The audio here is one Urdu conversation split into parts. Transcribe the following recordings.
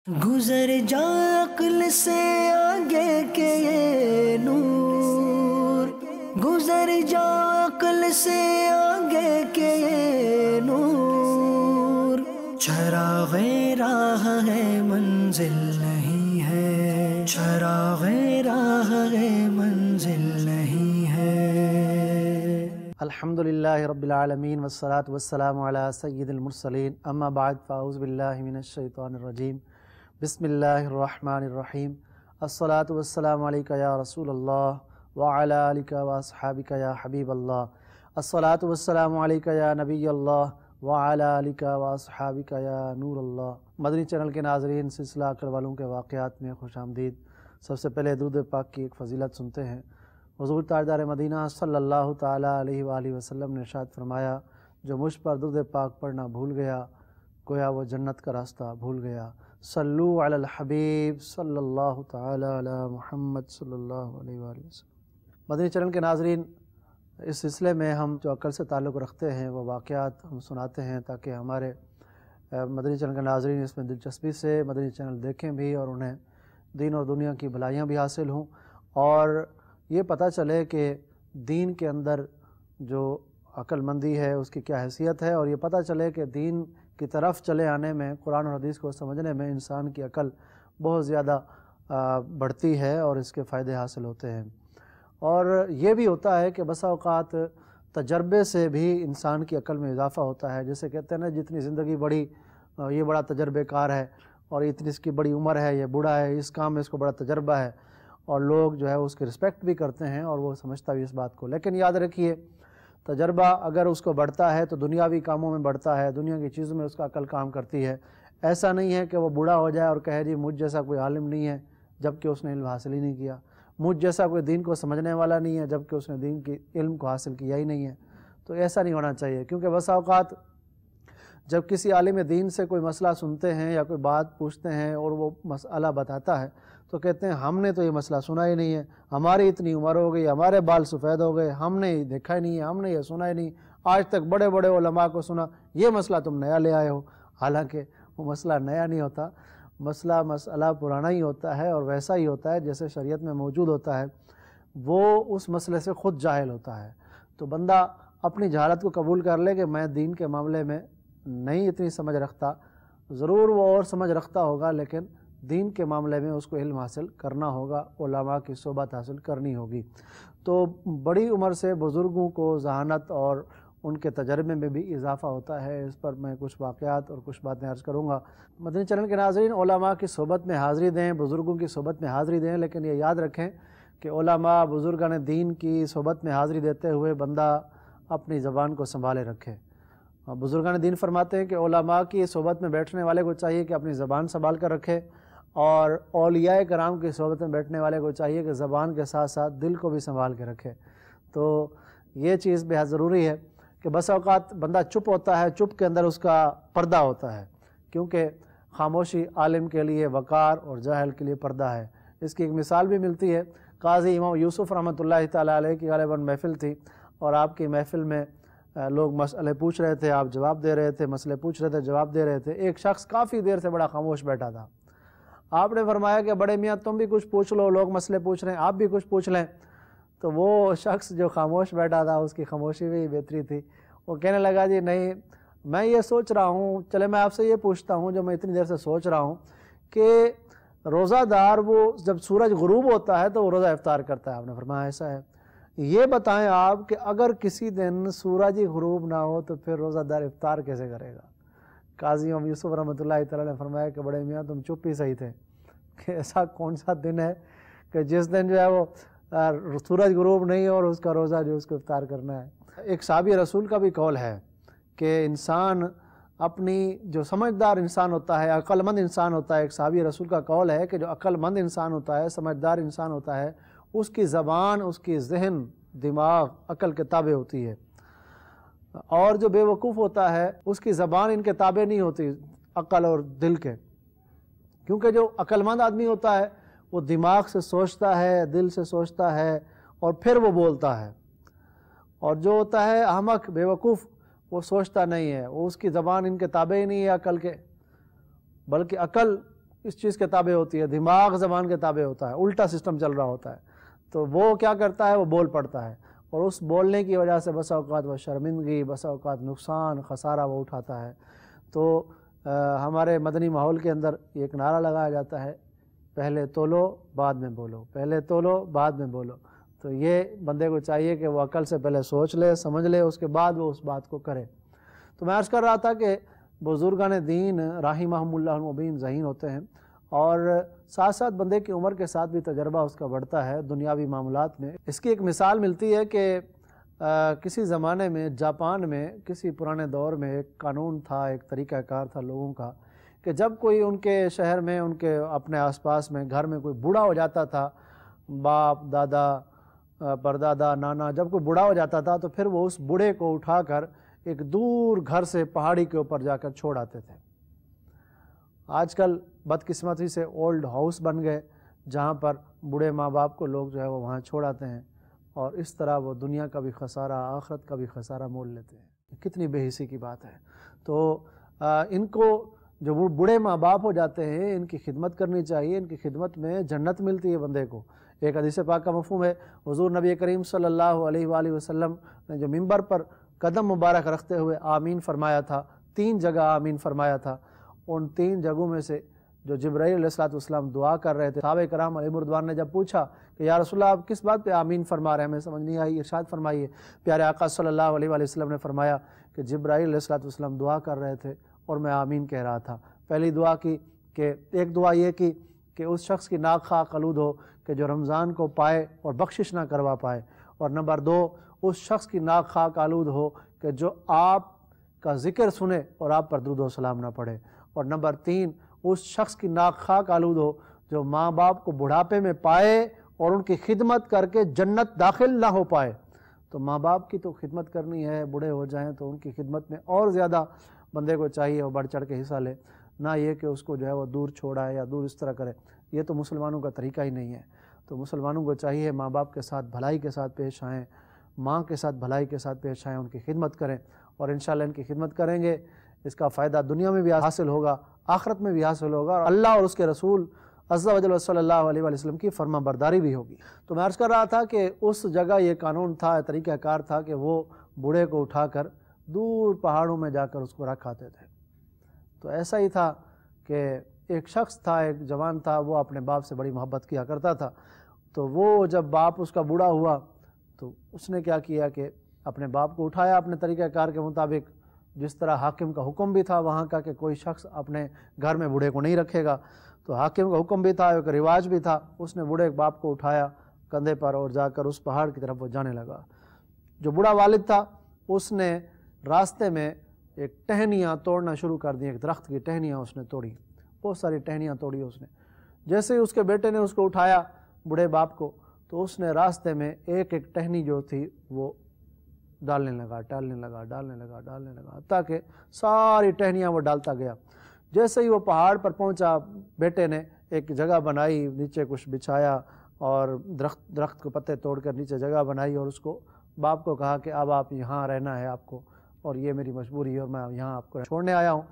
گزر جا عقل سے آگے کے یہ نور، گزر جا عقل سے آگے کے یہ نور، چراغ راہ ہے منزل نہیں ہے، چراغ راہ ہے منزل نہیں ہے۔ الحمدللہ رب العالمین والصلاة والسلام علی سید المرسلین، اما بعد فاعوذ باللہ من الشیطان الرجیم، بسم اللہ الرحمن الرحیم۔ الصلاة والسلام علیکہ یا رسول اللہ وعلی آلک واصحابک یا حبیب اللہ، الصلاة والسلام علیکہ یا نبی اللہ وعلی آلک واصحابک یا نور اللہ۔ مدنی چینل کے ناظرین، سلسلہ عقل والوں کے واقعات میں خوش آمدید۔ سب سے پہلے درود پاک کی ایک فضیلت سنتے ہیں۔ حضور تاجدار مدینہ صلی اللہ تعالیٰ علیہ وآلہ وسلم نے ارشاد فرمایا، جو مجھ پر درود پاک پڑھنا بھول گیا گویا وہ جنت کا راستہ بھول گیا۔ صلو علی الحبیب صلی اللہ تعالیٰ علی محمد صلی اللہ علیہ وآلہ وسلم۔ مدنی چینل کے ناظرین، اس سلسلے میں ہم جو عقل سے تعلق رکھتے ہیں وہ واقعات ہم سناتے ہیں تاکہ ہمارے مدنی چینل کے ناظرین اس میں دلچسپی سے مدنی چینل دیکھیں بھی اور انہیں دین اور دنیا کی بھلائیاں بھی حاصل ہوں، اور یہ پتہ چلے کہ دین کے اندر جو عقل مندی ہے اس کی کیا حیثیت ہے، اور یہ پتہ چلے کہ دین کی طرف چلے آنے میں، قرآن اور حدیث کو سمجھنے میں انسان کی عقل بہت زیادہ بڑھتی ہے اور اس کے فائدے حاصل ہوتے ہیں۔ اور یہ بھی ہوتا ہے کہ بسا اوقات تجربے سے بھی انسان کی عقل میں اضافہ ہوتا ہے۔ جیسے کہتے ہیں نا، جتنی زندگی بڑی یہ بڑا تجربے کار ہے، اور اتنی اس کی بڑی عمر ہے، یہ بوڑھا ہے، اس کام میں اس کو بڑا تجربہ ہے، اور لوگ جو ہے اس کی رسپیکٹ بھی کرتے ہیں اور وہ سمجھتا بھی اس بات کو۔ لیکن یاد رکھیے، تجربہ اگر اس کو بڑھتا ہے تو دنیاوی کاموں میں بڑھتا ہے، دنیا کی چیزوں میں اس کا عقل کام کرتی ہے۔ ایسا نہیں ہے کہ وہ بوڑھا ہو جائے اور کہے جی مجھ جیسا کوئی عالم نہیں ہے جبکہ اس نے علم حاصل ہی نہیں کیا، مجھ جیسا کوئی دین کو سمجھنے والا نہیں ہے جبکہ اس نے دین کی علم کو حاصل کیا ہی نہیں ہے۔ تو ایسا نہیں ہونا چاہیے، کیونکہ بسا اوقات جب کسی عالم دین سے کوئی مسئلہ سنتے ہیں یا کوئی بات پوچھتے ہیں اور وہ مسئلہ بتاتا ہے تو کہتے ہیں ہم نے تو یہ مسئلہ سنا ہی نہیں ہے، ہماری اتنی عمر ہو گئی، ہمارے بال سفید ہو گئے، ہم نے یہ دیکھا ہی نہیں ہے، ہم نے یہ سنا ہی نہیں، آج تک بڑے بڑے علماء کو سنا، یہ مسئلہ تم نیا لے آئے ہو۔ حالانکہ وہ مسئلہ نیا نہیں ہوتا، مسئلہ پرانا ہی ہوتا ہے، اور ویسا ہی ہوتا ہے جیسے شریعت میں موجود ہوتا ہے۔ وہ اس مسئلے سے خود جاہل ہوتا ہے۔ تو بندہ اپنی جہالت کو قبول کر لے کہ میں دین کے معاملے میں نہیں اتنی سمجھ رکھتا، ضرور وہ اور سمجھ رکھتا ہوگا لیکن دین کے معاملے میں اس کو علم حاصل کرنا ہوگا، علماء کی صحبت حاصل کرنی ہوگی۔ تو بڑی عمر سے بزرگوں کو ذہانت اور ان کے تجربے میں بھی اضافہ ہوتا ہے۔ اس پر میں کچھ واقعات اور کچھ باتیں عرض کروں گا۔ مدنی چینل کے ناظرین، علماء کی صحبت میں حاضری دیں، بزرگوں کی صحبت میں حاضری دیں، لیکن یہ یاد رکھیں کہ علماء بزرگان دین کی صحبت میں حاضری دیتے ہوئے بندہ اپنی زبان کو سنبھالے رکھے۔ بزرگان دین فرماتے ہیں کہ علماء کی صحبت میں بیٹھنے والے کو چاہیے کہ اپنی زبان سنبھال کر رکھے، اور اولیاء کرام کی صحبت میں بیٹھنے والے کو چاہیے کہ زبان کے ساتھ ساتھ دل کو بھی سنبھال کے رکھے۔ تو یہ چیز بہت ضروری ہے کہ بس اوقات بندہ چپ ہوتا ہے، چپ کے اندر اس کا پردہ ہوتا ہے، کیونکہ خاموشی عالم کے لیے وقار اور جاہل کے لیے پردہ ہے۔ اس کی ایک مثال بھی ملتی ہے۔ قاضی امام یوسف رحمۃ اللہ تعالیٰ علیہ کی غالباً محفل تھی، اور آپ کی محفل میں لوگ مسئلے پوچھ رہے تھے، آپ جواب دے رہے تھے، مسئلے پوچھ رہے تھے، جواب دے رہے تھے۔ ایک شخص کافی دیر سے بڑا خاموش بیٹھا تھا۔ آپ نے فرمایا کہ بڑے میاں تم بھی کچھ پوچھ لو، لوگ مسئلے پوچھ رہے ہیں، آپ بھی کچھ پوچھ لیں۔ تو وہ شخص جو خاموش بیٹھا تھا اس کی خاموشی بھی بہتری تھی۔ وہ کہنے لگا جی نہیں، میں یہ سوچ رہا ہوں، چلے میں آپ سے یہ پوچھتا ہوں جو میں اتنی دیر سے سوچ رہا ہوں کہ روزہ دار وہ جب سورج غروب ہوتا ہے تو وہ روزہ افطار کرتا ہے۔ آپ نے فرمایا ایسا ہے، یہ بتائیں آپ کہ اگر کسی دن سورج ہی غروب نہ ہو تو پھر روزہ دار افطار کیسے کرے گا؟ قاضی امام یوسف رحمۃ اللہ تعالیٰ نے فرمایا کہ بڑے میاں تم چپ ہی صحیح تھے، کہ ایسا کون سا دن ہے کہ جس دن جو ہے وہ سورج غروب نہیں اور اس کا روزہ جو اس کو افطار کرنا ہے۔ ایک صحابی رسول کا بھی قول ہے کہ انسان اپنی جو سمجھدار انسان ہوتا ہے، عقل مند انسان ہوتا ہے، ایک صحابی رسول کا قول ہے کہ جو عقل مند انسان ہوتا ہے، سمجھدار انسان ہوتا ہے، اس کی زبان، اس کی ذہن، دماغ عقل کے تابع ہوتی ہے، اور جو بے وقوف ہوتا ہے اس کی زبان ان کے تابع نہیں ہوتی، عقل اور دل کے، کیونکہ جو عقل مند آدمی ہوتا ہے وہ دماغ سے سوچتا ہے، دل سے سوچتا ہے اور پھر وہ بولتا ہے، اور جو ہوتا ہے احمق، بے وقوف، وہ سوچتا نہیں ہے، وہ اس کی زبان ان کے تابع ہی نہیں ہے عقل کے، بلکہ عقل اس چیز کے تابع ہوتی ہے، دماغ زبان کے تابع ہوتا ہے، الٹا سسٹم چل رہا ہوتا ہے، تو وہ کیا کرتا ہے، وہ بول پڑتا ہے، اور اس بولنے کی وجہ سے بسا اوقات وہ شرمندگی، بسا اوقات نقصان خسارہ وہ اٹھاتا ہے۔ تو ہمارے مدنی ماحول کے اندر ایک نعرہ لگایا جاتا ہے، پہلے تولو بعد میں بولو، پہلے تولو بعد میں بولو۔ تو یہ بندے کو چاہیے کہ وہ عقل سے پہلے سوچ لے، سمجھ لے، اس کے بعد وہ اس بات کو کرے۔ تو میں عرض کر رہا تھا کہ بزرگان دین رحمہم اللہ المبین ذہین ہوتے ہیں، اور ساتھ ساتھ بندے کی عمر کے ساتھ بھی تجربہ اس کا بڑھتا ہے دنیاوی معاملات میں۔ اس کی ایک مثال ملتی ہے کہ کسی زمانے میں جاپان میں کسی پرانے دور میں ایک قانون تھا، ایک طریقہ کار تھا لوگوں کا، کہ جب کوئی ان کے شہر میں، ان کے اپنے آس پاس میں گھر میں کوئی بوڑھا ہو جاتا تھا، باپ، دادا، پردادا، نانا، جب کوئی بوڑھا ہو جاتا تھا تو پھر وہ اس بوڑھے کو اٹھا کر ایک دور گھر سے پہاڑی کے اوپر جا کر چھوڑ آتے تھے۔ آج کل بدقسمتی سے اولڈ ہاؤس بن گئے، جہاں پر بوڑھے ماں باپ کو لوگ جو ہے وہ وہاں چھوڑ آتے ہیں، اور اس طرح وہ دنیا کا بھی خسارہ، آخرت کا بھی خسارہ مول لیتے ہیں۔ کتنی بے حسی کی بات ہے۔ تو ان کو جو بوڑھے ماں باپ ہو جاتے ہیں، ان کی خدمت کرنی چاہیے، ان کی خدمت میں جنت ملتی ہے بندے کو۔ ایک حدیث پاک کا مفہوم ہے، حضور نبی کریم صلی اللہ علیہ وآلہ وسلم نے جو منبر پر قدم مبارک رکھتے ہوئے آمین فرمایا تھا، 3 جگہ آمین فرمایا تھا، ان 3 جگہوں میں سے جو جبرائیل علیہ السلام دعا کر رہے تھے، صحابہ کرام علیہ رضوان نے جب پوچھا کہ یا رسول اللہ آپ کس بات پہ آمین فرما رہے ہیں، ہمیں سمجھ نہیں آئی، ارشاد فرمائیے۔ پیارے آقا صلی اللہ علیہ وآلہ وسلم نے فرمایا کہ جبرائیل علیہ السلام دعا کر رہے تھے اور میں آمین کہہ رہا تھا۔ پہلی دعا کی کہ ایک دعا یہ کی کہ اس شخص کی ناک خاک آلود ہو کہ جو رمضان کو پائے اور بخشش نہ کروا پائے، اور نمبر 2 اس شخص کی ناک خاک آلود ہو کہ جو آپ کا ذکر سنے اور آپ پر درود و سلام نہ پڑھے، اور نمبر 3 اس شخص کی ناک خاک آلود ہو جو ماں باپ کو بڑھاپے میں پائے اور ان کی خدمت کر کے جنت داخل نہ ہو پائے۔ تو ماں باپ کی تو خدمت کرنی ہے، بوڑھے ہو جائیں تو ان کی خدمت میں اور زیادہ بندے کو چاہیے وہ بڑھ چڑھ کے حصہ لے، نہ یہ کہ اس کو جو ہے وہ دور چھوڑائے یا دور اس طرح کرے۔ یہ تو مسلمانوں کا طریقہ ہی نہیں ہے۔ تو مسلمانوں کو چاہیے ماں باپ کے ساتھ بھلائی کے ساتھ پیش آئیں، ماں کے ساتھ بھلائی کے ساتھ پیش آئیں، ان کی خدمت کریں، اور انشاءاللہ ان کی خدمت کریں گے، اس کا فائدہ دنیا میں بھی حاصل ہوگا، آخرت میں بھی حاصل ہوگا، اور اللہ اور اس کے رسول عز و جل صلی اللہ علیہ وآلہ وسلم کی فرما برداری بھی ہوگی۔ تو میں عرض کر رہا تھا کہ اس جگہ یہ قانون تھا، طریقہ کار تھا کہ وہ بوڑھے کو اٹھا کر دور پہاڑوں میں جا کر اس کو رکھاتے تھے۔ تو ایسا ہی تھا کہ ایک شخص تھا، ایک جوان تھا، وہ اپنے باپ سے بڑی محبت کیا کرتا تھا۔ تو وہ جب باپ اس کا بوڑھا ہوا تو اس نے کیا کیا کہ اپنے باپ کو اٹھایا اپنے طریقہ کار کے مطابق، جس طرح حاکم کا حکم بھی تھا وہاں کا کہ کوئی شخص اپنے گھر میں بوڑھے کو نہیں رکھے گا، تو حاکم کا حکم بھی تھا، ایک رواج بھی تھا۔ اس نے بوڑھے باپ کو اٹھایا کندھے پر اور جا کر اس پہاڑ کی طرف وہ جانے لگا۔ جو بوڑھا والد تھا اس نے راستے میں ایک ٹہنیاں توڑنا شروع کر دی، ایک درخت کی ٹہنیاں اس نے توڑی، بہت ساری ٹہنیاں توڑی اس نے۔ جیسے ہی اس کے بیٹے نے اس کو اٹھایا بوڑھے باپ کو، تو اس نے راستے میں ایک ایک ٹہنی جو تھی وہ ڈالنے لگا، تاکہ ساری ٹہنیاں وہ ڈالتا گیا۔ جیسے ہی وہ پہاڑ پر پہنچا، بیٹے نے ایک جگہ بنائی، نیچے کچھ بچھایا اور درخت کو پتے توڑ کر نیچے جگہ بنائی، اور اس کو باپ کو کہا کہ اب آپ یہاں رہنا ہے آپ کو، اور یہ میری مجبوری ہے اور میں یہاں آپ کو چھوڑنے آیا ہوں۔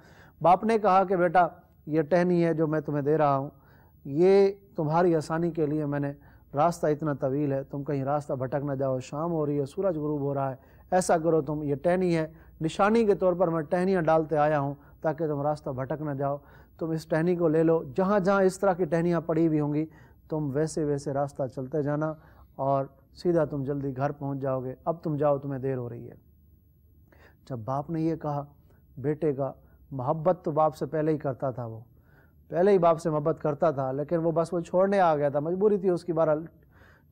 باپ نے کہا کہ بیٹا یہ ٹہنی ہے جو میں تمہیں دے رہا ہوں، یہ تمہاری آسانی کے لیے میں نے، راستہ اتنا طویل ہے، تم کہیں راستہ بھٹک نہ جاؤ، شام ہو رہی ہے، سورج غروب ہو رہا ہے، ایسا کرو تم، یہ ٹہنی ہے، نشانی کے طور پر میں ٹہنیاں ڈالتے آیا ہوں تاکہ تم راستہ بھٹک نہ جاؤ، تم اس ٹہنی کو لے لو، جہاں جہاں اس طرح کی ٹہنیاں پڑی ہوئی ہوں گی تم ویسے ویسے راستہ چلتے جانا، اور سیدھا تم جلدی گھر پہنچ جاؤ گے، اب تم جاؤ، تمہیں دیر ہو رہی ہے۔ جب باپ نے یہ کہا، بیٹے کا محبت تو باپ سے پہلے ہی کرتا تھا، وہ پہلے ہی باپ سے محبت کرتا تھا، لیکن وہ بس وہ چھوڑنے آ گیا تھا، مجبوری تھی اس کی، بہرحال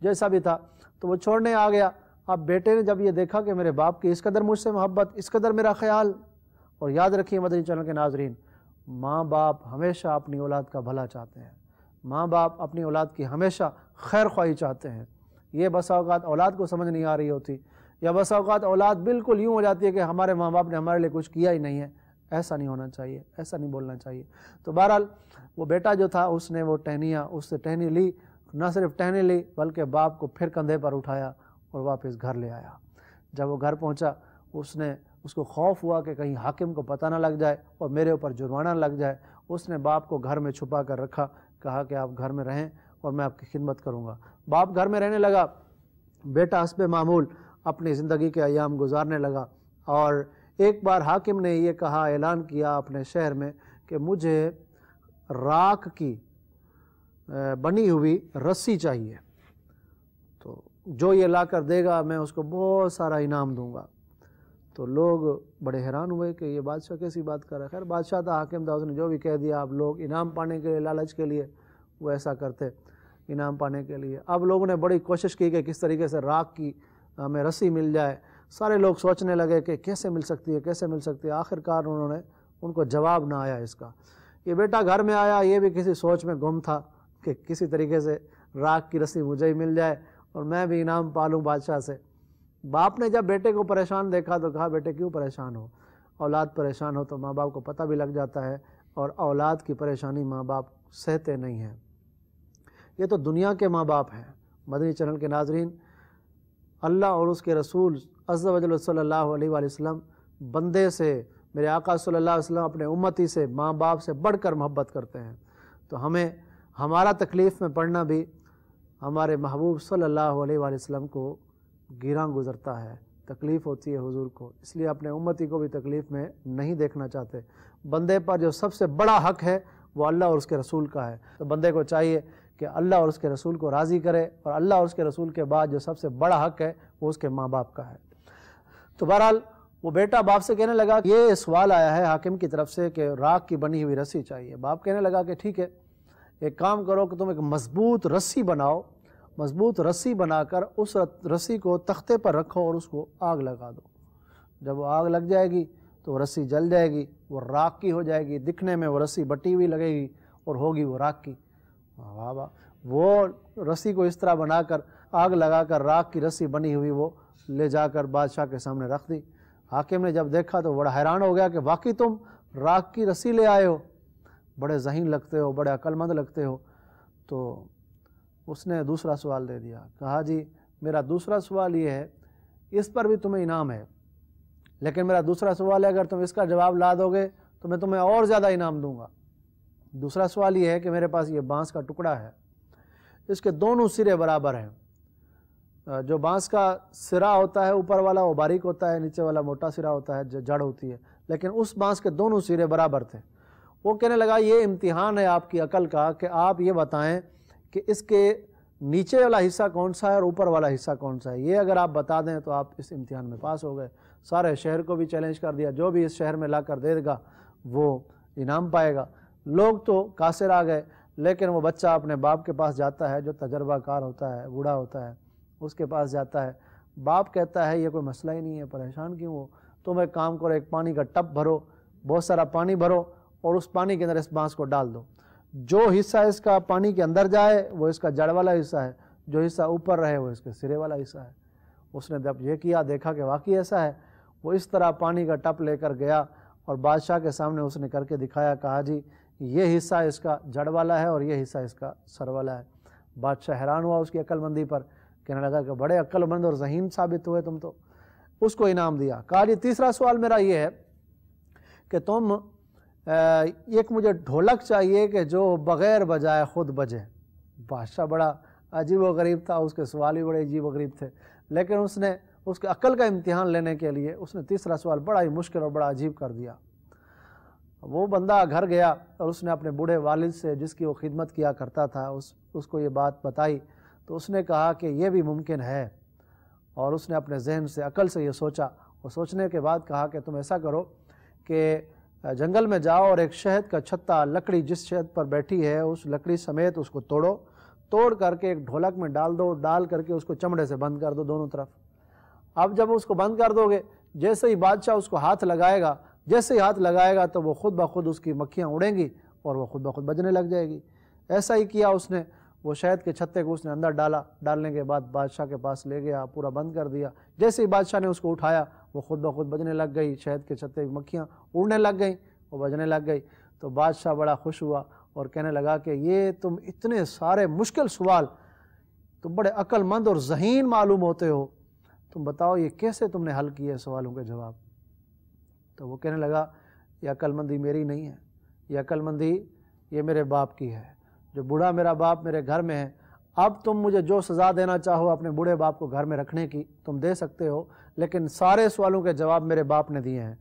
جیسا بھی تھا تو وہ چھوڑنے آ گیا۔ اب بیٹے نے جب یہ دیکھا کہ میرے باپ کی اس قدر مجھ سے محبت، اس قدر میرا خیال، اور یاد رکھیے مدنی چینل کے ناظرین، ماں باپ ہمیشہ اپنی اولاد کا بھلا چاہتے ہیں، ماں باپ اپنی اولاد کی ہمیشہ خیر خواہی چاہتے ہیں۔ یہ بسا اوقات اولاد کو سمجھ نہیں آ رہی ہوتی، یا بسا اوقات اولاد بالکل یوں ہو جاتی ہے کہ ہمارے ماں باپ نے ہمارے لیے کچھ کیا ہی نہیں ہے۔ ایسا نہیں ہونا چاہیے، ایسا نہیں بولنا چاہیے۔ تو بہرحال وہ بیٹا جو تھا اس نے وہ ٹہنیاں، اس سے ٹہنی لی، نہ صرف ٹہنی لی بلکہ باپ کو پھر کندھے پر اٹھایا اور واپس گھر لے آیا۔ جب وہ گھر پہنچا اس کو خوف ہوا کہ کہیں حاکم کو پتہ نہ لگ جائے اور میرے اوپر جرمانہ لگ جائے، اس نے باپ کو گھر میں چھپا کر رکھا، کہا کہ آپ گھر میں رہیں اور میں آپ کی خدمت کروں گا۔ باپ گھر میں رہنے لگا، بیٹا حسب معمول اپنی زندگی کے ایام گزارنے لگا، اور ایک بار حاکم نے یہ کہا، اعلان کیا اپنے شہر میں کہ مجھے راکھ کی بنی ہوئی رسی چاہیے، تو جو یہ لا کر دے گا میں اس کو بہت سارا انعام دوں گا۔ تو لوگ بڑے حیران ہوئے کہ یہ بادشاہ کیسی بات کر رہا ہے۔ خیر بادشاہ تھا، حاکم تھا، اس نے جو بھی کہہ دیا۔ اب لوگ انعام پانے کے لیے، لالچ کے لیے وہ ایسا کرتے، انعام پانے کے لیے۔ اب لوگوں نے بڑی کوشش کی کہ کس طریقے سے راکھ کی ہمیں رسی مل جائے۔ سارے لوگ سوچنے لگے کہ کیسے مل سکتی ہے، کیسے مل سکتی ہے۔ آخر کار ان کو جواب نہ آیا اس کا۔ یہ بیٹا گھر میں آیا، یہ بھی کسی سوچ میں گم تھا کہ کسی طریقے سے راکھ کی رسی مجھے ہی مل جائے اور میں بھی انعام پالوں بادشاہ سے۔ باپ نے جب بیٹے کو پریشان دیکھا تو کہا، بیٹے کیوں پریشان ہو؟ اولاد پریشان ہو تو ماں باپ کو پتہ بھی لگ جاتا ہے، اور اولاد کی پریشانی ماں باپ سہتے نہیں ہیں۔ یہ تو دنیا کے ماں باپ ہیں۔ مدنی چینل کے ناظرین، اللہ اور اس کے رسول عز و جل صلی اللہ علیہ وآلہ وسلم بندے سے، میرے آقا صلی اللہ علیہ وسلم اپنے امتی سے، ماں باپ سے بڑھ کر محبت کرتے ہیں۔ تو ہمیں ہمارا تکلیف میں پڑنا بھی ہمارے محبوب صلی اللہ علیہ وآلہ وسلم کو گراں گزرتا ہے، تکلیف ہوتی ہے حضور کو، اس لیے اپنے امتی کو بھی تکلیف میں نہیں دیکھنا چاہتے۔ بندے پر جو سب سے بڑا حق ہے وہ اللہ اور اس کے رسول کا ہے، تو بندے کو چاہیے کہ اللہ اور اس کے رسول کو راضی کرے، اور اللہ اور اس کے رسول کے بعد جو سب سے بڑا حق ہے وہ اس کے ماں باپ کا ہے۔ تو بہرحال وہ بیٹا باپ سے کہنے لگا، یہ سوال آیا ہے حاکم کی طرف سے کہ راکھ کی بنی ہوئی رسی چاہیے۔ باپ کہنے لگا کہ ٹھیک ہے، ایک کام کرو کہ تم ایک مضبوط رسی بناؤ، مضبوط رسی بنا کر اس رسی کو تختے پر رکھو اور اس کو آگ لگا دو۔ جب وہ آگ لگ جائے گی تو وہ رسی جل جائے گی، وہ راکھ کی ہو جائے گی، دکھنے میں وہ رسی بٹی ہوئی لگے گی اور ہوگی وہ راکھ کی۔ واہ واہ! وہ رسی کو اس طرح بنا کر آگ لگا کر راکھ کی رسی بنی ہوئی وہ لے جا کر بادشاہ کے سامنے رکھ دی۔ حاکم نے جب دیکھا تو بڑا حیران ہو گیا کہ واقعی تم راکھ کی رسی لے آئے ہو، بڑے ذہین لگتے ہو، بڑے عقل مند لگتے ہو۔ تو اس نے دوسرا سوال دے دیا، کہا جی میرا دوسرا سوال یہ ہے، اس پر بھی تمہیں انعام ہے، لیکن میرا دوسرا سوال ہے اگر تم اس کا جواب لا دو گے تو میں تمہیں اور زیادہ انعام دوں گا۔ دوسرا سوال یہ ہے کہ میرے پاس یہ بانس کا ٹکڑا ہے، اس کے دونوں سرے برابر ہیں۔ جو بانس کا سرا ہوتا ہے اوپر والا وہ باریک ہوتا ہے، نیچے والا موٹا سرا ہوتا ہے، جڑ ہوتی ہے، لیکن اس بانس کے دونوں سرے برابر تھے۔ وہ کہنے لگا یہ امتحان ہے آپ کی عقل کا کہ آپ یہ بتائیں کہ اس کے نیچے والا حصہ کون سا ہے اور اوپر والا حصہ کون سا ہے۔ یہ اگر آپ بتا دیں تو آپ اس امتحان میں پاس ہو گئے۔ سارے شہر کو بھی چیلنج کر دیا، جو بھی اس شہر میں لا کر دے گا وہ انعام پائے گا۔ لوگ تو قاصر آ گئے، لیکن وہ بچہ اپنے باپ کے پاس جاتا ہے جو تجربہ کار ہوتا ہے، بوڑھا ہوتا ہے، اس کے پاس جاتا ہے۔ باپ کہتا ہے یہ کوئی مسئلہ ہی نہیں ہے، پریشان کیوں ہو؟ تم ایک کام کرو، ایک پانی کا ٹب بھرو، بہت سارا پانی بھرو اور اس پانی کے اندر اس بانس کو ڈال دو۔ جو حصہ اس کا پانی کے اندر جائے وہ اس کا جڑ والا حصہ ہے، جو حصہ اوپر رہے وہ اس کے سرے والا حصہ ہے۔ اس نے جب یہ کیا، دیکھا کہ واقعی ایسا ہے، وہ اس طرح پانی کا ٹپ لے کر گیا اور بادشاہ کے سامنے اس نے کر کے دکھایا، کہا جی یہ حصہ اس کا جڑ والا ہے اور یہ حصہ اس کا سر والا ہے۔ بادشاہ حیران ہوا اس کی عقل مندی پر، کہنے لگا کہ بڑے عقل مند اور ذہین ثابت ہوئے تم تو۔ اس کو انعام دیا۔ کہا جی تیسرا سوال میرا یہ ہے کہ تم ایک مجھے ڈھولک چاہیے کہ جو بغیر بجائے خود بجے۔ بادشاہ بڑا عجیب و غریب تھا، اس کے سوال بھی بڑے عجیب و غریب تھے، لیکن اس نے اس کے عقل کا امتحان لینے کے لیے اس نے تیسرا سوال بڑا ہی مشکل اور بڑا عجیب کر دیا۔ وہ بندہ گھر گیا اور اس نے اپنے بوڑھے والد سے جس کی وہ خدمت کیا کرتا تھا اس کو یہ بات بتائی، تو اس نے کہا کہ یہ بھی ممکن ہے، اور اس نے اپنے ذہن سے عقل سے یہ سوچا، اور سوچنے کے بعد کہا کہ تم ایسا کرو کہ جنگل میں جاؤ اور ایک شہد کا چھتا، لکڑی جس شہد پر بیٹھی ہے اس لکڑی سمیت اس کو توڑو، توڑ کر کے ایک ڈھولک میں ڈال دو، ڈال کر کے اس کو چمڑے سے بند کر دو دونوں طرف۔ اب جب اس کو بند کر دو گے، جیسے ہی بادشاہ اس کو ہاتھ لگائے گا، جیسے ہی ہاتھ لگائے گا تو وہ خود بخود اس کی مکھیاں اڑیں گی اور وہ خود بخود بجنے لگ جائے گی۔ ایسا ہی کیا اس نے، وہ شہد کے چھتے کو اس نے اندر ڈالا، ڈالنے کے بعد بادشاہ کے پاس لے گیا، پورا بند کر دیا۔ جیسے ہی بادشاہ نے اس کو اٹھایا وہ خود بخود بجنے لگ گئی، شہد کے چھتے کی مکھیاں اڑنے لگ گئیں، وہ بجنے لگ گئی۔ تو بادشاہ بڑا خوش ہوا اور کہنے لگا کہ یہ تم اتنے سارے مشکل سوال، تم بڑے عقل مند اور ذہین معلوم ہوتے ہو، تم بتاؤ یہ کیسے تم نے حل کیے سوالوں کے جواب؟ تو وہ کہنے لگا یہ عقل مندی میری نہیں ہے، یہ عقل مندی یہ میرے باپ کی ہے، جو بوڑھا میرا باپ میرے گھر میں ہے، اب تم مجھے جو سزا دینا چاہو اپنے بوڑھے باپ کو گھر میں رکھنے کی تم دے سکتے ہو، لیکن سارے سوالوں کے جواب میرے باپ نے دیے ہیں۔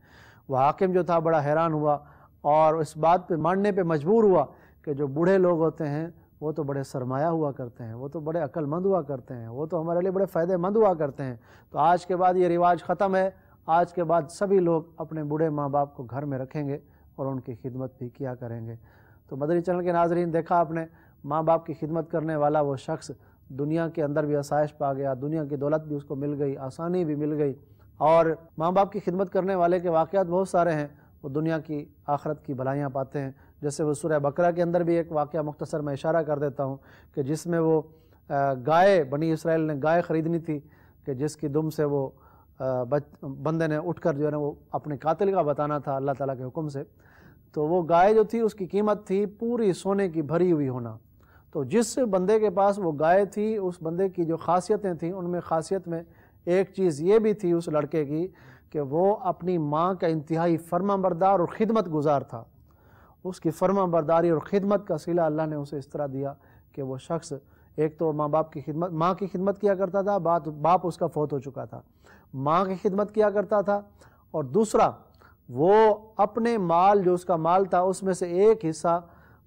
وہ حاکم جو تھا بڑا حیران ہوا اور اس بات پہ ماننے پہ مجبور ہوا کہ جو بوڑھے لوگ ہوتے ہیں وہ تو بڑے سرمایہ ہوا کرتے ہیں، وہ تو بڑے عقل مند ہوا کرتے ہیں، وہ تو ہمارے لیے بڑے فائدہ مند ہوا کرتے ہیں، تو آج کے بعد یہ رواج ختم ہے، آج کے بعد سبھی لوگ اپنے بوڑھے ماں باپ کو گھر میں رکھیں گے اور ان کی خدمت بھی کیا کریں گے۔ تو مدنی چینل کے ناظرین، دیکھا آپ نے ماں باپ کی خدمت کرنے والا وہ شخص دنیا کے اندر بھی آسائش پا گیا، دنیا کی دولت بھی اس کو مل گئی، آسانی بھی مل گئی، اور ماں باپ کی خدمت کرنے والے کے واقعات بہت سارے ہیں، وہ دنیا کی آخرت کی بھلائیاں پاتے ہیں۔ جیسے وہ سورہ بقرہ کے اندر بھی ایک واقعہ مختصر میں اشارہ کر دیتا ہوں کہ جس میں وہ گائے، بنی اسرائیل نے گائے خریدنی تھی کہ جس کی دم سے وہ بندے نے اٹھ کر جو ہے نا وہ اپنے قاتل کا بتانا تھا اللہ تعالیٰ کے حکم سے، تو وہ گائے جو تھی اس کی قیمت تھی پوری سونے کی بھری ہوئی ہونا۔ تو جس بندے کے پاس وہ گائے تھی، اس بندے کی جو خاصیتیں تھیں ان میں خاصیت میں ایک چیز یہ بھی تھی اس لڑکے کی کہ وہ اپنی ماں کا انتہائی فرمانبردار اور خدمت گزار تھا۔ اس کی فرمانبرداری اور خدمت کا صلہ اللہ نے اسے اس طرح دیا کہ وہ شخص ایک تو ماں کی خدمت کیا کرتا تھا، باپ اس کا فوت ہو چکا تھا، ماں کی خدمت کیا کرتا تھا، اور دوسرا وہ اپنے مال جو اس کا مال تھا اس میں سے ایک حصہ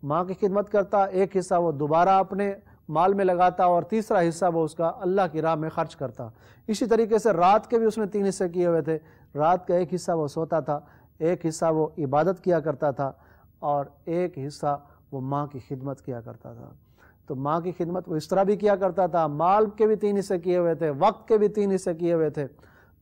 ماں کی خدمت کرتا، ایک حصہ وہ دوبارہ اپنے مال میں لگاتا، اور تیسرا حصہ وہ اس کا اللہ کی راہ میں خرچ کرتا۔ اسی طریقے سے رات کے بھی اس نے 3 حصے کیے ہوئے تھے، رات کا ایک حصہ وہ سوتا تھا، ایک حصہ وہ عبادت کیا کرتا تھا، اور ایک حصہ وہ ماں کی خدمت کیا کرتا تھا۔ تو ماں کی خدمت وہ اس طرح بھی کیا کرتا تھا، مال کے بھی 3 حصے کیے ہوئے تھے، وقت کے بھی 3 حصے کیے ہوئے تھے۔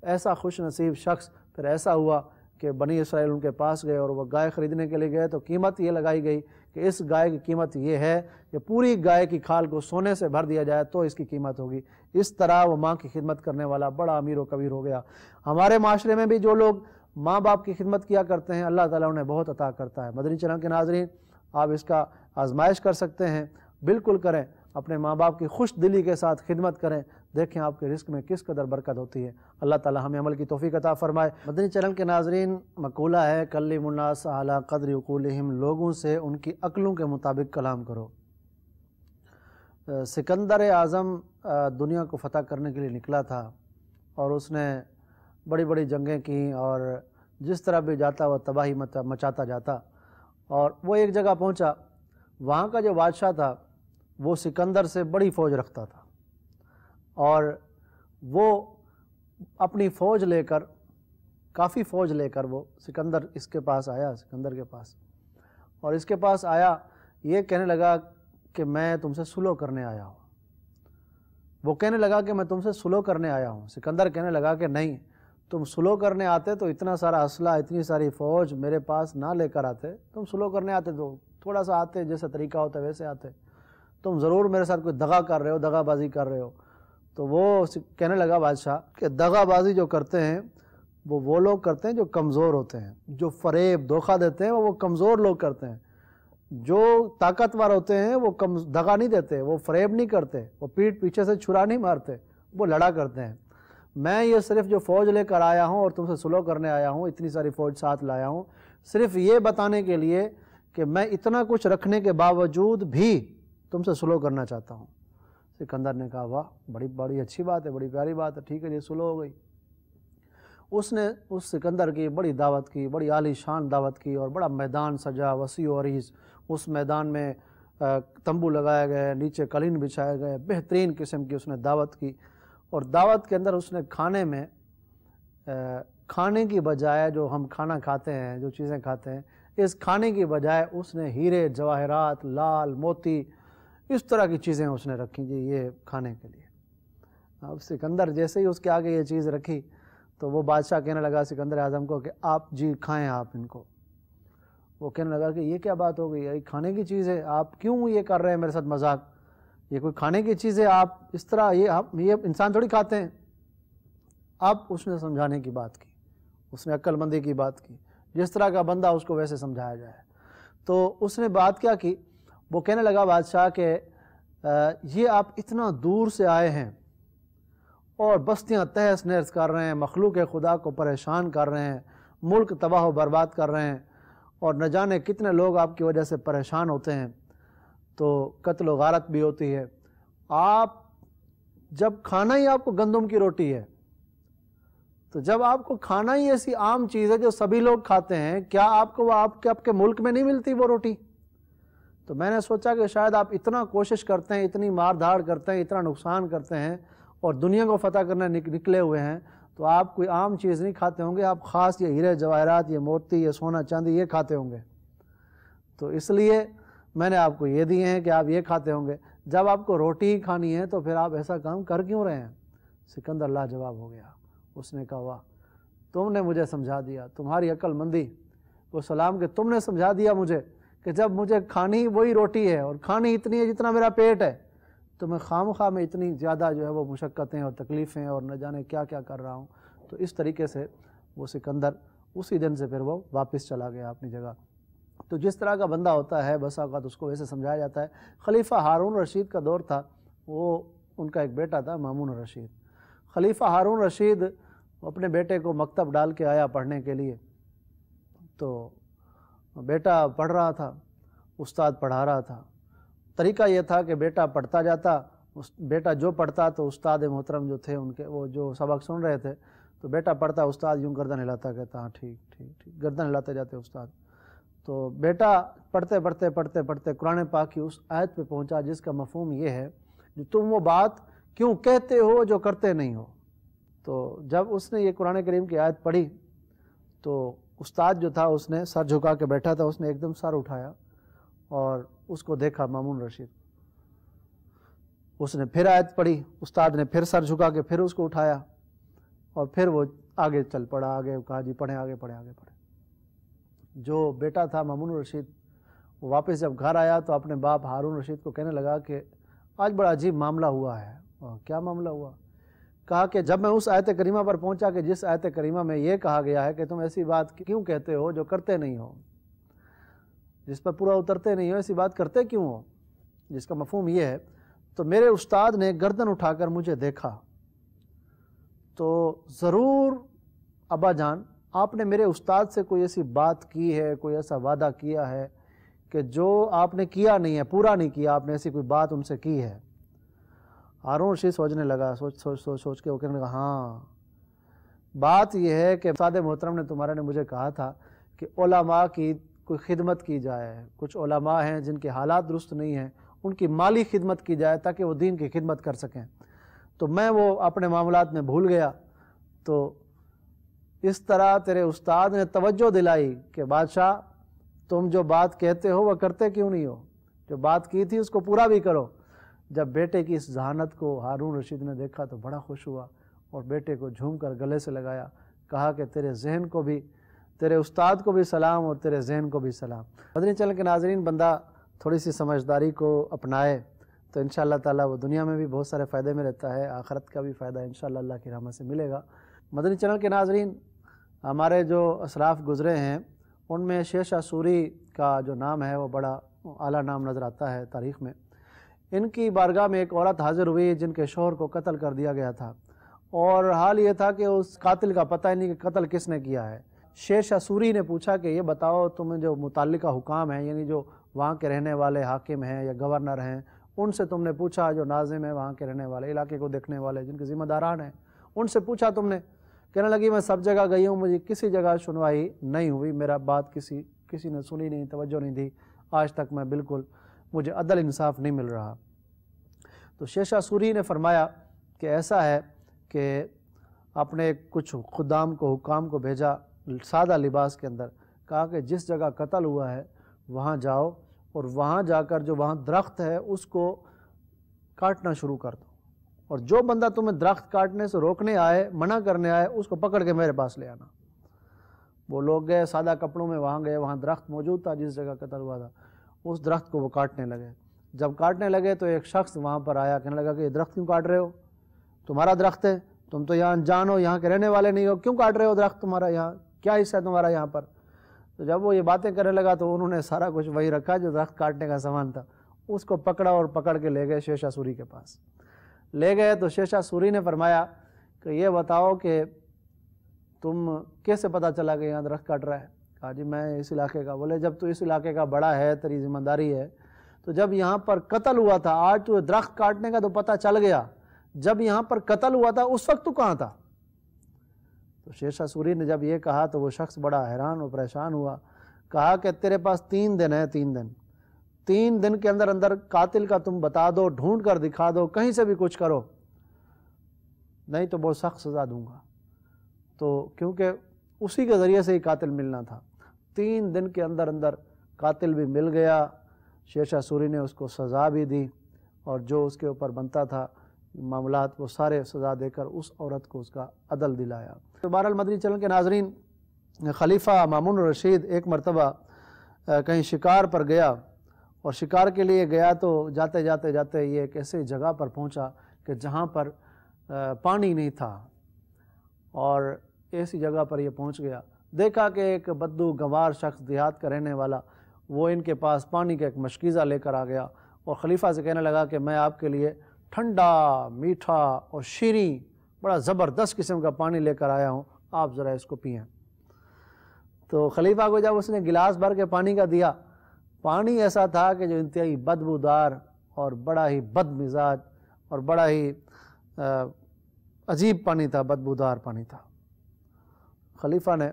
ایسا خوش نصیب شخص پھر ایسا ہوا کہ بنی اسرائیل ان کے پاس گئے اور وہ گائے خریدنے کے لیے گئے، تو قیمت یہ لگائی گئی کہ اس گائے کی قیمت یہ ہے کہ پوری گائے کی کھال کو سونے سے بھر دیا جائے تو اس کی قیمت ہوگی۔ اس طرح وہ ماں کی خدمت کرنے والا بڑا امیر و کبیر ہو گیا۔ ہمارے معاشرے میں بھی جو لوگ ماں باپ کی خدمت کیا کرتے ہیں اللہ تعالیٰ انہیں بہت عطا کرتا ہے۔ مدنی چینل کے ناظرین، آپ اس کا آزمائش کر سکتے ہیں، بالکل کریں، اپنے ماں باپ کی خوش دلی کے ساتھ خدمت کریں، دیکھیں آپ کے رزق میں کس قدر برکت ہوتی ہے۔ اللہ تعالیٰ ہمیں عمل کی توفیق عطا فرمائے۔ مدنی چینل کے ناظرین، مقولہ ہے کلم الناس علی قدر عقولہم، لوگوں سے ان کی عقلوں کے مطابق کلام کرو۔ سکندر اعظم دنیا کو فتح کرنے کے لیے نکلا تھا اور اس نے بڑی بڑی جنگیں کی، اور جس طرح بھی جاتا وہ تباہی مچاتا جاتا، اور وہ ایک جگہ پہنچا، وہاں کا جو بادشاہ تھا وہ سکندر سے بڑی فوج رکھتا تھا، اور وہ اپنی فوج لے کر، کافی فوج لے کر وہ سکندر اس کے پاس آیا، سکندر کے پاس، اور اس کے پاس آیا، یہ کہنے لگا کہ میں تم سے سلو کرنے آیا ہوں۔ وہ کہنے لگا کہ میں تم سے سلو کرنے آیا ہوں۔ سکندر کہنے لگا کہ نہیں، تم سلو کرنے آتے تو اتنا سارا اسلحہ، اتنی ساری فوج میرے پاس نہ لے کر آتے، تم سلو کرنے آتے تو تھوڑا سا آتے، جیسا طریقہ ہوتا ہے ویسے آتے، تم ضرور میرے ساتھ کوئی دغا کر رہے ہو، دغا بازی کر رہے ہو۔ تو وہ کہنے لگا بادشاہ کہ دغا بازی جو کرتے ہیں وہ لوگ کرتے ہیں جو کمزور ہوتے ہیں، جو فریب دھوکہ دیتے ہیں وہ کمزور لوگ کرتے ہیں۔ جو طاقتور ہوتے ہیں وہ دغا نہیں دیتے، وہ فریب نہیں کرتے، وہ پیٹھ پیچھے سے چھرا نہیں مارتے، وہ لڑا کرتے ہیں۔ میں یہ صرف جو فوج لے کر آیا ہوں اور تم سے سلو کرنے آیا ہوں، اتنی ساری فوج ساتھ لایا ہوں، صرف یہ بتانے کے لیے کہ میں اتنا کچھ رکھنے کے باوجود بھی تم سے سلو کرنا چاہتا ہوں۔ سکندر نے کہا واہ، بڑی اچھی بات ہے، بڑی پیاری بات ہے، ٹھیک ہے جی، سلو ہو گئی۔ اس نے اس سکندر کی بڑی دعوت کی، بڑی عالی شان دعوت کی، اور بڑا میدان سجا، وسیع و عریض۔ اس میدان میں تمبو لگائے گئے، نیچے قالین بچھائے گئے، بہترین قسم کی اس نے دعوت کی، اور دعوت کے اندر اس نے کھانے میں کھانے کی بجائے جو ہم کھانا کھاتے ہیں، جو چیزیں کھاتے ہیں، اس کھانے کی بجائے اس نے ہیرے جواہرات، لال موتی، اس طرح کی چیزیں اس نے رکھی جی یہ کھانے کے لیے۔ اب سکندر جیسے ہی اس کے آگے یہ چیز رکھی تو وہ بادشاہ کہنے لگا سکندر اعظم کو کہ آپ جی کھائیں آپ ان کو۔ وہ کہنے لگا کہ یہ کیا بات ہو گئی، یہ کھانے کی چیز ہے، آپ کیوں یہ کر رہے ہیں میرے ساتھ مذاق، یہ کوئی کھانے کی چیز ہے، آپ اس طرح یہ انسان تھوڑی کھاتے ہیں۔ اب اس نے سمجھانے کی بات کی، اس نے عقل مندی کی بات کی، جس طرح کا بندہ اس کو ویسے سمجھایا جائے۔ تو اس نے بات کیا کی، وہ کہنے لگا بادشاہ کہ یہ آپ اتنا دور سے آئے ہیں اور بستیاں تہس نہس کر رہے ہیں، مخلوق خدا کو پریشان کر رہے ہیں، ملک تباہ و برباد کر رہے ہیں، اور نہ جانے کتنے لوگ آپ کی وجہ سے پریشان ہوتے ہیں، تو قتل و غارت بھی ہوتی ہے۔ آپ جب کھانا ہی آپ کو گندم کی روٹی ہے، تو جب آپ کو کھانا ہی ایسی عام چیز ہے جو سبھی لوگ کھاتے ہیں، کیا آپ کو وہ آپ کے ملک میں نہیں ملتی وہ روٹی؟ تو میں نے سوچا کہ شاید آپ اتنا کوشش کرتے ہیں، اتنی مار دھاڑ کرتے ہیں، اتنا نقصان کرتے ہیں اور دنیا کو فتح کرنے نکلے ہوئے ہیں، تو آپ کوئی عام چیز نہیں کھاتے ہوں گے، آپ خاص یہ ہیرے جواہرات، یہ موتی، یہ سونا چاندی یہ کھاتے ہوں گے۔ تو اس لیے میں نے آپ کو یہ دیے ہیں کہ آپ یہ کھاتے ہوں گے۔ جب آپ کو روٹی ہی کھانی ہے تو پھر آپ ایسا کام کر کیوں رہے ہیں؟ سکندر لاجواب ہو گیا، اس نے کہا واہ، تم نے مجھے سمجھا دیا، تمہاری عقل مندی کو سلام کہ تم نے سمجھا دیا مجھے کہ جب مجھے کھانی وہی روٹی ہے اور کھانی اتنی ہے جتنا میرا پیٹ ہے، تو میں خواہ میں اتنی زیادہ جو ہے وہ مشقتیں اور تکلیفیں اور نہ جانے کیا کیا کر رہا ہوں۔ تو اس طریقے سے وہ سکندر اسی دن سے پھر وہ واپس چلا گیا اپنی جگہ۔ تو جس طرح کا بندہ ہوتا ہے بس اوقات اس کو ویسے سمجھایا جاتا ہے۔ خلیفہ ہارون رشید کا دور تھا، وہ ان کا ایک بیٹا تھا مامون رشید۔ خلیفہ ہارون رشید اپنے بیٹے کو مکتب ڈال کے آیا پڑھنے کے لیے، تو بیٹا پڑھ رہا تھا، استاد پڑھا رہا تھا۔ طریقہ یہ تھا کہ بیٹا پڑھتا جاتا، بیٹا جو پڑھتا تو استاد محترم جو تھے ان کے وہ جو سبق سن رہے تھے، تو بیٹا پڑھتا، استاد یوں گردن ہلاتا، کہتا ہاں ٹھیک ٹھیک ٹھیک، گردن ہلاتے جاتے استاد۔ تو بیٹا پڑھتے قرآن پاک کی اس آیت پہ پہنچا جس کا مفہوم یہ ہے کہ تم وہ بات کیوں کہتے ہو جو کرتے نہیں ہو۔ تو جب اس نے یہ قرآن کریم کی آیت پڑھی تو استاد جو تھا اس نے سر جھکا کے بیٹھا تھا، اس نے ایک دم سر اٹھایا اور اس کو دیکھا مامون رشید۔ اس نے پھر آیت پڑھی، استاد نے پھر سر جھکا کے پھر اس کو اٹھایا اور پھر وہ آگے چل پڑا، آگے کہا جی پڑھیں، آگے پڑھیں، آگے پڑھیں۔ جو بیٹا تھا مامون رشید وہ واپس جب گھر آیا تو اپنے باپ ہارون رشید کو کہنے لگا کہ آج بڑا عجیب معاملہ ہوا ہے۔ کیا معاملہ ہوا؟ کہا کہ جب میں اس آیت کریمہ پر پہنچا کہ جس آیت کریمہ میں یہ کہا گیا ہے کہ تم ایسی بات کیوں کہتے ہو جو کرتے نہیں ہو، جس پر پورا اترتے نہیں ہو، ایسی بات کرتے کیوں ہو، جس کا مفہوم یہ ہے، تو میرے استاد نے گردن اٹھا کر مجھے دیکھا، تو ضرور ابا جان آپ نے میرے استاد سے کوئی ایسی بات کی ہے، کوئی ایسا وعدہ کیا ہے کہ جو آپ نے کیا نہیں ہے، پورا نہیں کیا آپ نے، ایسی کوئی بات ان سے کی ہے۔ ہارون رشید سوچنے لگا، سوچ کے وہ کہنے لگا ہاں، بات یہ ہے کہ استاد محترم نے تمہارے نے مجھے کہا تھا کہ علماء کی کوئی خدمت کی جائے، کچھ علماء ہیں جن کے حالات درست نہیں ہیں، ان کی مالی خدمت کی جائے تاکہ وہ دین کی خدمت کر سکیں۔ تو میں وہ اپنے معاملات میں بھول گیا، تو اس طرح تیرے استاد نے توجہ دلائی کہ بادشاہ تم جو بات کہتے ہو وہ کرتے کیوں نہیں ہو، جو بات کی تھی اس کو پورا بھی کرو۔ جب بیٹے کی اس ذہانت کو ہارون رشید نے دیکھا تو بڑا خوش ہوا اور بیٹے کو جھوم کر گلے سے لگایا، کہا کہ تیرے ذہن کو بھی، تیرے استاد کو بھی سلام اور تیرے ذہن کو بھی سلام۔ مدنی چینل کے ناظرین، بندہ تھوڑی سی سمجھداری کو اپنائے تو انشاءاللہ تعالیٰ وہ دنیا میں بھی بہت سارے فائدے میں رہتا ہے، آخرت کا بھی فائدہ انشاءاللہ اللہ کی رحمت سے ملے گا۔ مدنی چینل کے ناظرین، ہمارے جو اسلاف گزرے ہیں ان میں شیر شاہ سوری کا جو نام ہے وہ بڑا اعلیٰ نام نظر آتا ہے تاریخ میں۔ ان کی بارگاہ میں ایک عورت حاضر ہوئی جن کے شوہر کو قتل کر دیا گیا تھا، اور حال یہ تھا کہ اس قاتل کا پتہ ہی نہیں کہ قتل کس نے کیا ہے۔ شیر شاہ سوری نے پوچھا کہ یہ بتاؤ تمہیں جو متعلقہ حکام ہیں، یعنی جو وہاں کے رہنے والے حاکم ہیں یا گورنر ہیں، ان سے تم نے پوچھا، جو ناظم ہیں وہاں کے رہنے والے، علاقے کو دیکھنے والے جن کے ذمہ داران ہیں، ان سے پوچھا تم نے؟ کہنے لگی میں سب جگہ گئی ہوں، مجھے کسی جگہ سنوائی نہیں ہوئی، میرا بات کسی نے سنی نہیں، توجہ نہیں دی، آج تک میں بالکل مجھے عدل انصاف نہیں مل رہا۔ تو شیر شاہ سوری نے فرمایا کہ ایسا ہے کہ اپنے کچھ خدام کو، حکام کو بھیجا سادہ لباس کے اندر، کہا کہ جس جگہ قتل ہوا ہے وہاں جاؤ اور وہاں جا کر جو وہاں درخت ہے اس کو کاٹنا شروع کر دو، اور جو بندہ تمہیں درخت کاٹنے سے روکنے آئے، منع کرنے آئے، اس کو پکڑ کے میرے پاس لے آنا۔ وہ لوگ گئے سادہ کپڑوں میں، وہاں گئے، وہاں درخت موجود تھا جس جگہ قتل ہوا تھا، اس درخت کو وہ کاٹنے لگے۔ جب کاٹنے لگے تو ایک شخص وہاں پر آیا، کہنے لگا کہ یہ درخت کیوں کاٹ رہے ہو؟ تمہارا درخت ہے، تم تو یہاں انجان ہو، یہاں کے رہنے والے نہیں ہو، کیوں کاٹ رہے ہو درخت؟ تمہارا یہاں کیا حصہ ہے تمہارا یہاں پر؟ تو جب وہ یہ باتیں کرنے لگا تو انہوں نے سارا کچھ وہی رکھا جو درخت کاٹنے کا سامان تھا، اس کو پکڑا اور پکڑ کے لے گئے شیر شاہ سوری کے پاس۔ لے گئے تو شیر شاہ سوری نے فرمایا کہ یہ بتاؤ کہ تم کیسے پتہ چلا کہ یہاں درخت کاٹ رہا ہے؟ کہا جی میں اس علاقے کا. بولے جب تو اس علاقے کا بڑا ہے, تیری ذمہ داری ہے, تو جب یہاں پر قتل ہوا تھا, آج تو درخت کاٹنے کا تو پتہ چل گیا, جب یہاں پر قتل ہوا تھا اس وقت تو کہاں تھا؟ تو شیر شاہ سوری نے جب یہ کہا تو وہ شخص بڑا حیران و پریشان ہوا. کہا کہ تیرے پاس 3 دن ہے, 3 دن کے اندر اندر قاتل کا تم بتا دو, ڈھونڈ کر دکھا دو, کہیں سے بھی کچھ کرو, نہیں تو بہت سخت سزا دوں گا. تو کیونکہ اسی کے ذریعے سے ہی قاتل ملنا تھا. 3 دن کے اندر اندر قاتل بھی مل گیا. شیر شاہ سوری نے اس کو سزا بھی دی اور جو اس کے اوپر بنتا تھا معاملات وہ سارے سزا دے کر اس عورت کو اس کا عدل دلایا. تو بہرحال مدنی چینل کے ناظرین, خلیفہ مامون الرشید ایک مرتبہ کہیں شکار پر گیا, اور شکار کے لیے گیا تو جاتے جاتے یہ ایک ایسے جگہ پر پہنچا کہ جہاں پر پانی نہیں تھا, اور ایسی جگہ پر یہ پہنچ گیا. دیکھا کہ ایک بدو گنوار شخص دیہات کا رہنے والا وہ ان کے پاس پانی کا ایک مشکیزہ لے کر آ گیا, اور خلیفہ سے کہنے لگا کہ میں آپ کے لیے ٹھنڈا, میٹھا اور شیریں بڑا زبردست قسم کا پانی لے کر آیا ہوں, آپ ذرا اس کو پئیں. تو خلیفہ کو جب اس نے گلاس بھر کے پانی کا دیا, پانی ایسا تھا کہ جو انتہائی بدبودار اور بڑا ہی بد مزاج اور بڑا ہی عجیب پانی تھا, بدبودار پانی تھا. خلیفہ نے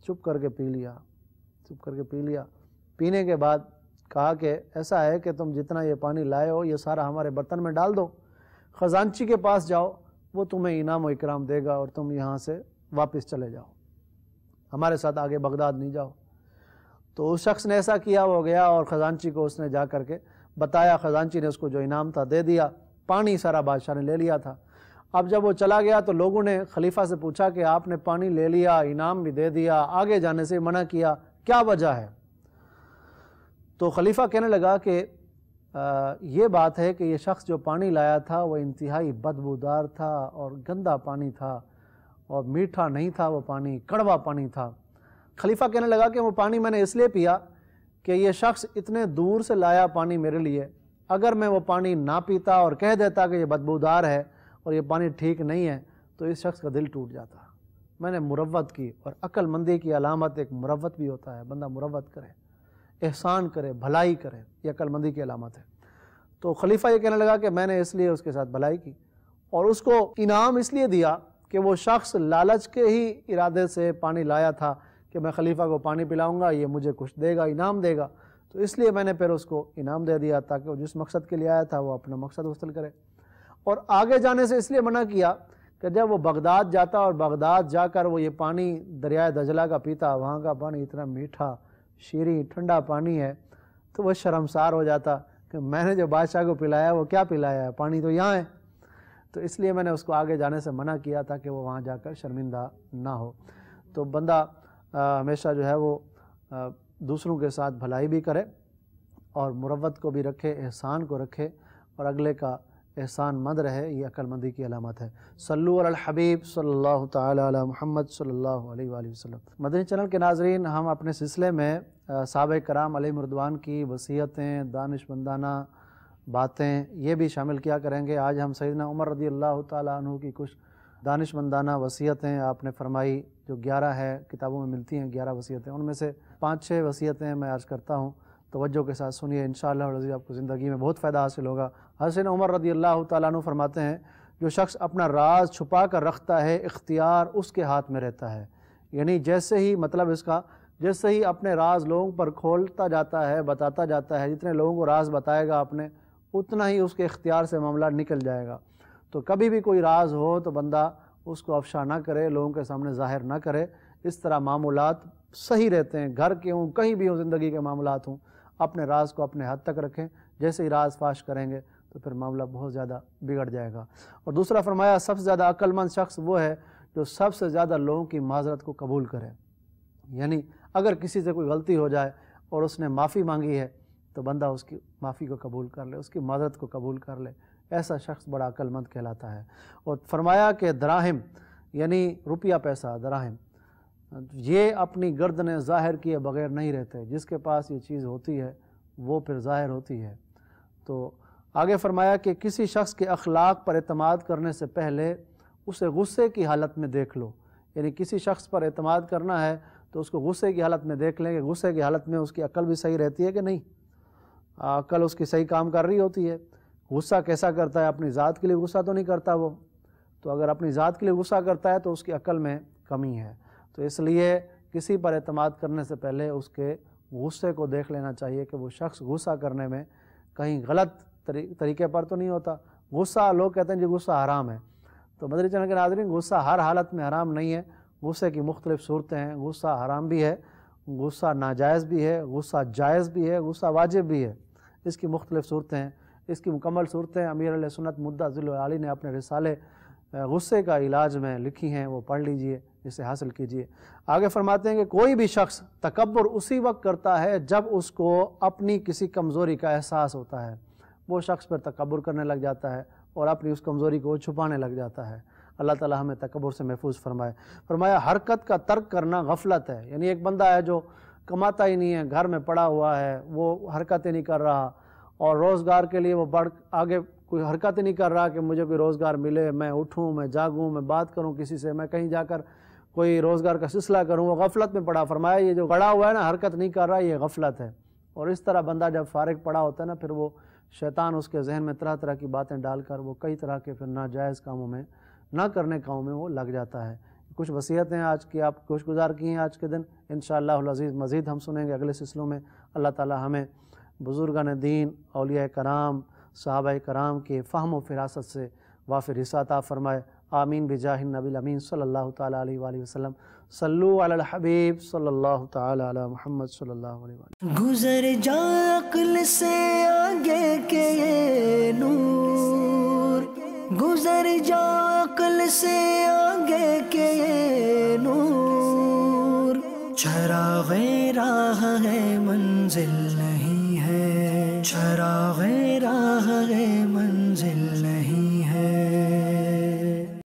چپ کر کے پی لیا. پینے کے بعد کہا کہ ایسا ہے کہ تم جتنا یہ پانی لائے ہو یہ سارا ہمارے برتن میں ڈال دو, خزانچی کے پاس جاؤ, وہ تمہیں انعام و اکرام دے گا, اور تم یہاں سے واپس چلے جاؤ, ہمارے ساتھ آگے بغداد نہیں جاؤ. تو اس شخص نے ایسا کیا, وہ گیا اور خزانچی کو اس نے جا کر کے بتایا. خزانچی نے اس کو جو انعام تھا دے دیا, پانی سارا بادشاہ نے لے لیا تھا. اب جب وہ چلا گیا تو لوگوں نے خلیفہ سے پوچھا کہ آپ نے پانی لے لیا, انعام بھی دے دیا, آگے جانے سے منع کیا, کیا وجہ ہے؟ تو خلیفہ کہنے لگا کہ یہ بات ہے کہ یہ شخص جو پانی لایا تھا وہ انتہائی بدبودار تھا اور گندا پانی تھا, اور میٹھا نہیں تھا وہ پانی, کڑوا پانی تھا. خلیفہ کہنے لگا کہ وہ پانی میں نے اس لیے پیا کہ یہ شخص اتنے دور سے لایا پانی میرے لیے, اگر میں وہ پانی نہ پیتا اور کہہ دیتا کہ یہ بدبودار ہے اور یہ پانی ٹھیک نہیں ہے تو اس شخص کا دل ٹوٹ جاتا. میں نے مروت کی, اور عقل مندی کی علامت ایک مروت بھی ہوتا ہے, بندہ مروت کرے, احسان کرے, بھلائی کرے, یہ عقل مندی کی علامت ہے. تو خلیفہ یہ کہنے لگا کہ میں نے اس لیے اس کے ساتھ بھلائی کی, اور اس کو انعام اس لیے دیا کہ وہ شخص لالچ کے ہی ارادے سے پانی لایا تھا کہ میں خلیفہ کو پانی پلاؤں گا, یہ مجھے کچھ دے گا, انعام دے گا. تو اس لیے میں نے پھر اس کو انعام دے دیا تاکہ وہ جس مقصد کے لیے آیا تھا وہ اپنا مقصد حاصل کرے. اور آگے جانے سے اس لیے منع کیا کہ جب وہ بغداد جاتا اور بغداد جا کر وہ یہ پانی دریائے دجلہ کا پیتا, وہاں کا پانی اتنا میٹھا, شیریں, ٹھنڈا پانی ہے, تو وہ شرمسار ہو جاتا کہ میں نے جو بادشاہ کو پلایا وہ کیا پلایا ہے, پانی تو یہاں ہے. تو اس لیے میں نے اس کو آگے جانے سے منع کیا تھا کہ وہ وہاں جا کر شرمندہ نہ ہو. تو بندہ ہمیشہ جو ہے وہ دوسروں کے ساتھ بھلائی بھی کرے اور مروت کو بھی رکھے, احسان کو رکھے, اور اگلے کا احسان مند رہے, یہ عقل مندی کی علامت ہے. صلو علی الحبیب صلی اللہ تعالی علی محمد صلی اللہ علیہ وآلہ وسلم. مدنی چینل کے ناظرین, ہم اپنے سلسلے میں صحابہ کرام علیہم رضوان کی وصیتیں, دانش مندانہ باتیں یہ بھی شامل کیا کریں گے. آج ہم سیدنا عمر رضی اللہ تعالیٰ عنہ کی کچھ دانش مندانہ وصیتیں آپ نے فرمائی, جو 11 ہے, کتابوں میں ملتی ہیں 11 وصیتیں, ان میں سے 5-6 وصیتیں میں عرض کرتا ہوں, توجہ کے ساتھ سنیے, انشاءاللہ العزیز آپ کو زندگی میں بہت فائدہ حاصل ہوگا. حضرت عمر رضی اللہ تعالیٰ عنہ فرماتے ہیں, جو شخص اپنا راز چھپا کر رکھتا ہے اختیار اس کے ہاتھ میں رہتا ہے. یعنی جیسے ہی, مطلب اس کا, جیسے ہی اپنے راز لوگوں پر کھولتا جاتا ہے, بتاتا جاتا ہے, جتنے لوگوں کو راز بتائے گا اپنے, اتنا ہی اس کے اختیار سے معاملہ نکل جائے گا. تو کبھی بھی کوئی راز ہو تو بندہ اس کو افشا نہ کرے, لوگوں کے سامنے ظاہر نہ کرے. اس طرح معاملات صحیح رہتے ہیں, گھر کے ہوں, کہیں بھی ہوں, زندگی کے معاملات ہوں, اپنے راز کو اپنے حد تک رکھیں. جیسے ہی راز فاش کریں گے تو پھر معاملہ بہت زیادہ بگڑ جائے گا. اور دوسرا فرمایا, سب سے زیادہ عقل مند شخص وہ ہے جو سب سے زیادہ لوگوں کی معذرت کو قبول کرے. یعنی اگر کسی سے کوئی غلطی ہو جائے اور اس نے معافی مانگی ہے تو بندہ اس کی معافی کو قبول کر لے, اس کی معذرت کو قبول کر لے. ایسا شخص بڑا عقل مند کہلاتا ہے. اور فرمایا کہ دراہم, یعنی روپیہ پیسہ, دراہم, یہ اپنی گردنیں ظاہر کیے بغیر نہیں رہتے. جس کے پاس یہ چیز ہوتی ہے وہ پھر ظاہر ہوتی ہے. تو آگے فرمایا کہ کسی شخص کے اخلاق پر اعتماد کرنے سے پہلے اسے غصے کی حالت میں دیکھ لو. یعنی کسی شخص پر اعتماد کرنا ہے تو اس کو غصے کی حالت میں دیکھ لیں کہ غصے کی حالت میں اس کی عقل بھی صحیح رہتی ہے کہ نہیں، عقل اس کی صحیح کام کر رہی ہوتی ہے۔ غصہ کیسا کرتا ہے؟ اپنی ذات کے لیے غصہ تو نہیں کرتا وہ، تو اگر اپنی ذات کے لیے غصہ کرتا ہے تو اس کی عقل میں کمی ہے۔ تو اس لیے کسی پر اعتماد کرنے سے پہلے اس کے غصے کو دیکھ لینا چاہیے کہ وہ شخص غصہ کرنے میں کہیں غلط طریقے پر تو نہیں ہوتا۔ غصہ، لوگ کہتے ہیں جی غصہ حرام ہے، تو مدنی چینل کے ناظرین، غصہ ہر حالت میں حرام نہیں ہے۔ غصے کی مختلف صورتیں ہیں، غصہ حرام بھی ہے، غصہ ناجائز بھی ہے، غصہ جائز بھی ہے، غصہ واجب بھی ہے۔ اس کی مختلف صورتیں ہیں، اس کی مکمل صورتیں امیر علیہ سنت مدعا ذل العالی نے اپنے رسالے غصے کا علاج میں لکھی ہیں، وہ پڑھ لیجئے، اسے حاصل کیجئے۔ آگے فرماتے ہیں کہ کوئی بھی شخص تکبر اسی وقت کرتا ہے جب اس کو اپنی کسی کمزوری کا احساس ہوتا ہے، وہ شخص پر تکبر کرنے لگ جاتا ہے اور اپنی اس کمزوری کو چھپانے لگ جاتا ہے۔ اللہ تعالی ہمیں تکبر سے محفوظ فرمائے۔ فرمایا حرکت کا ترک کرنا غفلت ہے، یعنی ایک بندہ ہے جو کماتا ہی نہیں ہے، گھر میں پڑا ہوا ہے، وہ حرکتیں نہیں کر رہا، اور روزگار کے لیے وہ آگے کوئی حرکت نہیں کر رہا کہ مجھے کوئی روزگار ملے، میں اٹھوں، میں جاگوں، میں بات کروں کسی سے، میں کہیں جا کر کوئی روزگار کا سلسلہ کروں، وہ غفلت میں پڑا۔ فرمایا یہ جو پڑا ہوا ہے نا، حرکت نہیں کر رہا، یہ غفلت ہے۔ اور اس طرح بندہ جب فارغ پڑا ہوتا ہے نا، پھر وہ شیطان اس کے ذہن میں طرح طرح کی باتیں ڈال کر وہ کئی طرح کے پھر ناجائز کاموں میں، نہ کرنے کاموں میں وہ لگ جاتا ہے۔ کچھ وصیتیں آج کی آپ خوش گزار کی ہیں آج کے دن، انشاءاللہ العزیز مزید ہم سنیں گے اگلے سلسلوں میں۔ اللہ تعالی ہمیں بزرگان دین، اولیاء کرام، صحابہ کرام کے فہم و فراست سے وافر حصہ عطا فرمائے۔ آمین بجاہ النبی الامین صلی اللہ تعالی علیہ وآلہ وسلم۔ صلو علی الحبیب صلی اللہ تعالی علی محمد صلی اللہ علیہ وآلہ۔ گزر جا عقل سے آگے کے یہ نور، گزر جا عقل سے آگے کے یہ نور، چراغ راہ ہے منزل نہیں ہے، چراغ راہ ہے منزل